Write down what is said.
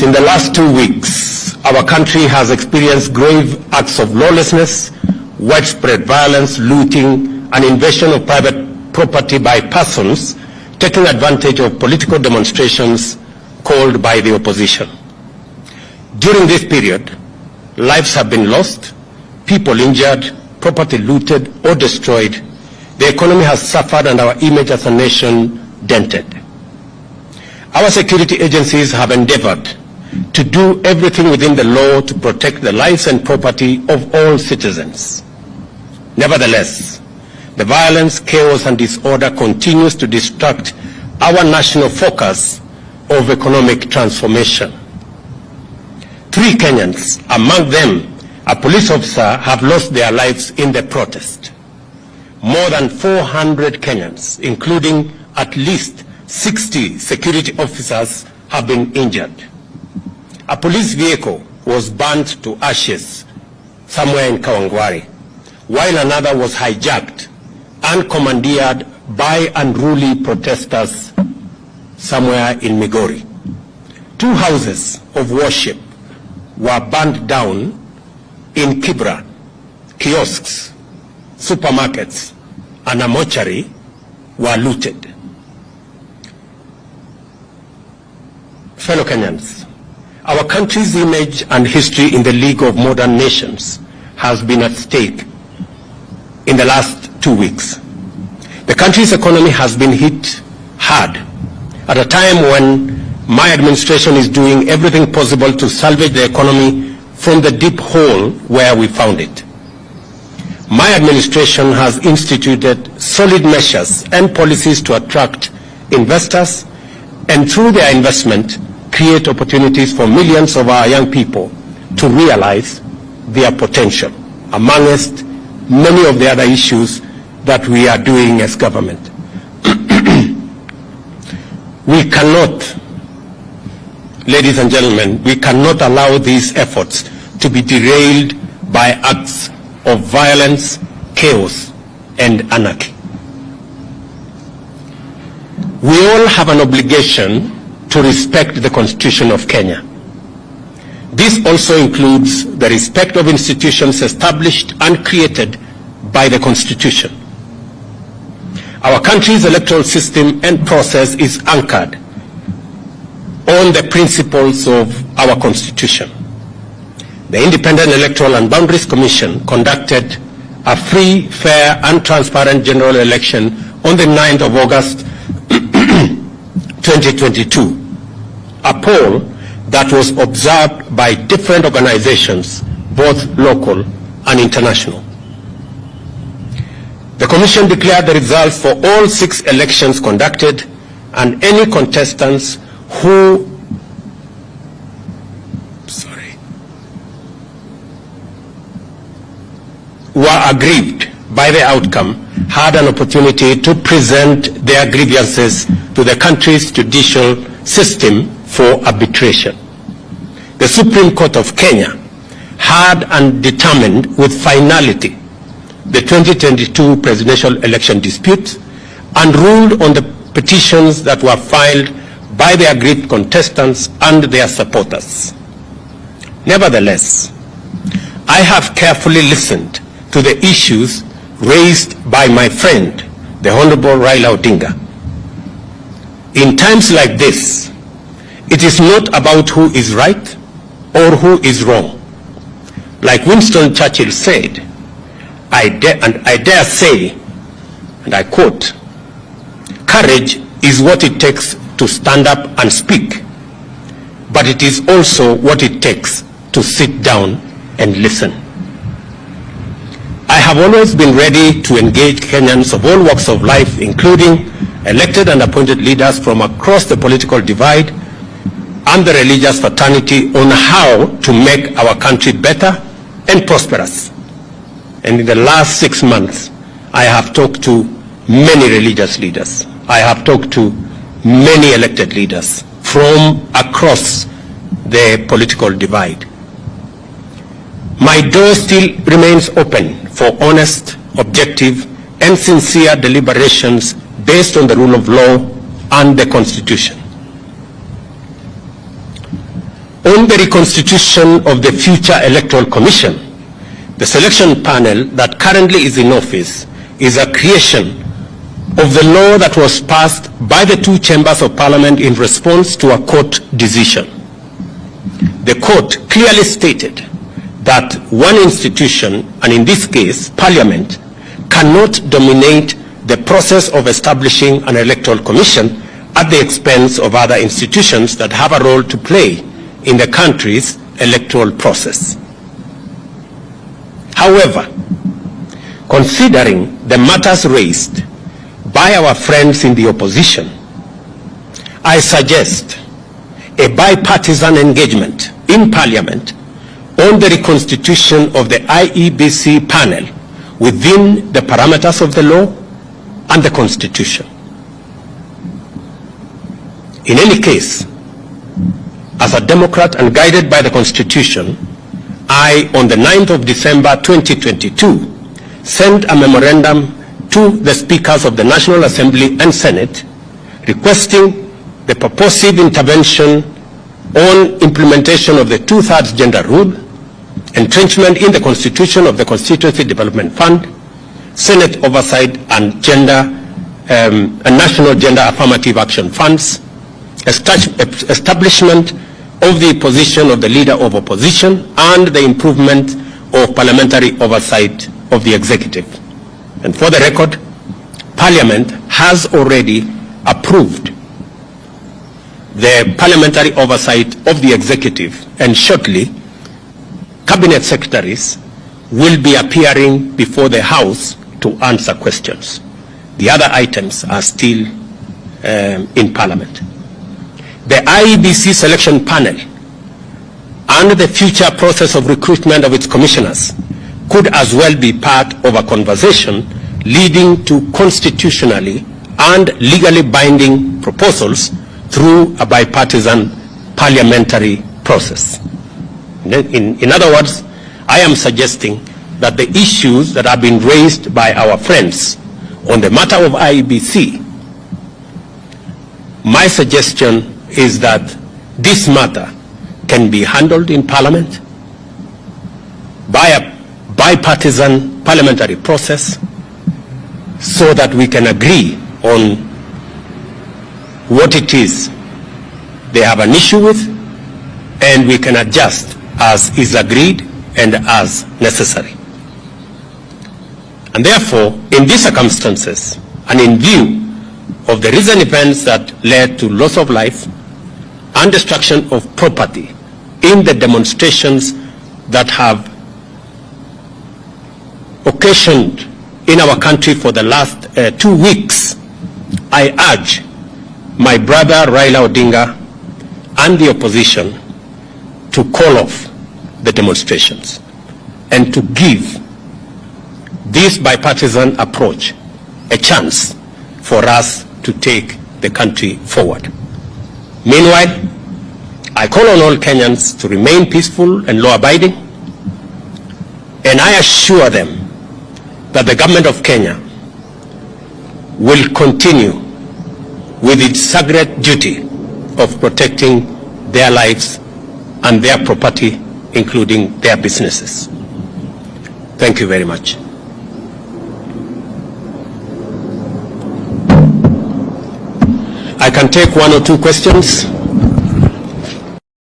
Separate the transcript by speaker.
Speaker 1: In the last 2 weeks, our country has experienced grave acts of lawlessness, widespread violence, looting, and invasion of private property by persons taking advantage of political demonstrations called by the opposition. During this period, lives have been lost, people injured, property looted or destroyed. The economy has suffered and our image as a nation dented. Our security agencies have endeavored to do everything within the law to protect the lives and property of all citizens. Nevertheless, the violence, chaos, and disorder continues to distract our national focus of economic transformation. 3 Kenyans, among them a police officer, have lost their lives in the protest. More than 400 Kenyans, including at least 60 security officers, have been injured. A police vehicle was burnt to ashes somewhere in Kawangware, while another was hijacked and commandeered by unruly protesters somewhere in Migori. 2 houses of worship were burnt down in Kibra. Kiosks, supermarkets, and a mortuary were looted. Fellow Kenyans, our country's image and history in the League of Modern Nations has been at stake in the last 2 weeks. The country's economy has been hit hard at a time when my administration is doing everything possible to salvage the economy from the deep hole where we found it. My administration has instituted solid measures and policies to attract investors and through their investment create opportunities for millions of our young people to realize their potential, amongst many of the other issues that we are doing as government. We cannot, ladies and gentlemen, we cannot allow these efforts to be derailed by acts of violence, chaos, and anarchy. We all have an obligation to respect the Constitution of Kenya. This also includes the respect of institutions established and created by the Constitution. Our country's electoral system and process is anchored on the principles of our Constitution. The Independent Electoral and Boundaries Commission conducted a free, fair, and transparent general election on the 9th of August 2022, a poll that was observed by different organizations, both local and international. The Commission declared the results for all 6 elections conducted, and any contestants who were aggrieved by the outcome had an opportunity to present their grievances to the country's judicial system for arbitration. The Supreme Court of Kenya had and determined with finality the 2022 presidential election dispute and ruled on the petitions that were filed by the aggrieved contestants and their supporters. Nevertheless, I have carefully listened to the issues raised by my friend, the Honorable Raila Odinga. In times like this, it is not about who is right or who is wrong. Like Winston Churchill said, I dare say, and I quote, "Courage is what it takes to stand up and speak, but it is also what it takes to sit down and listen." I have always been ready to engage Kenyans of all walks of life, including elected and appointed leaders from across the political divide and the religious fraternity, on how to make our country better and prosperous. And in the last 6 months, I have talked to many religious leaders. I have talked to many elected leaders from across the political divide. My door still remains open for honest, objective, and sincere deliberations based on the rule of law and the Constitution. On the reconstitution of the future Electoral Commission, the selection panel that currently is in office is a creation of the law that was passed by the two chambers of parliament in response to a court decision. The court clearly stated that one institution, and in this case, Parliament, cannot dominate the process of establishing an electoral commission at the expense of other institutions that have a role to play in the country's electoral process. However, considering the matters raised by our friends in the opposition, I suggest a bipartisan engagement in Parliament on the reconstitution of the IEBC panel within the parameters of the law and the Constitution. In any case, as a Democrat and guided by the Constitution, I, on the 9th of December 2022, sent a memorandum to the Speakers of the National Assembly and Senate requesting the purposive intervention on implementation of the 2/3 gender rule, entrenchment in the Constitution of the Constituency Development Fund, Senate oversight and national gender affirmative action funds, establishment of the position of the Leader of Opposition, and the improvement of parliamentary oversight of the executive. And for the record, Parliament has already approved the parliamentary oversight of the executive, and shortly, cabinet secretaries will be appearing before the House to answer questions. The other items are still in Parliament. The IEBC selection panel and the future process of recruitment of its commissioners could as well be part of a conversation leading to constitutionally and legally binding proposals through a bipartisan parliamentary process. In other words, I am suggesting that the issues that have been raised by our friends on the matter of IEBC, my suggestion is that this matter can be handled in Parliament by a bipartisan parliamentary process so that we can agree on what it is they have an issue with, and we can adjust as is agreed and as necessary. And therefore, in these circumstances, and in view of the recent events that led to loss of life and destruction of property in the demonstrations that have occasioned in our country for the last 2 weeks, I urge my brother Raila Odinga and the opposition to call off the demonstrations and to give this bipartisan approach a chance for us to take the country forward. Meanwhile, I call on all Kenyans to remain peaceful and law-abiding, and I assure them that the government of Kenya will continue with its sacred duty of protecting their lives and their property, including their businesses. Thank you very much. I can take 1 or 2 questions.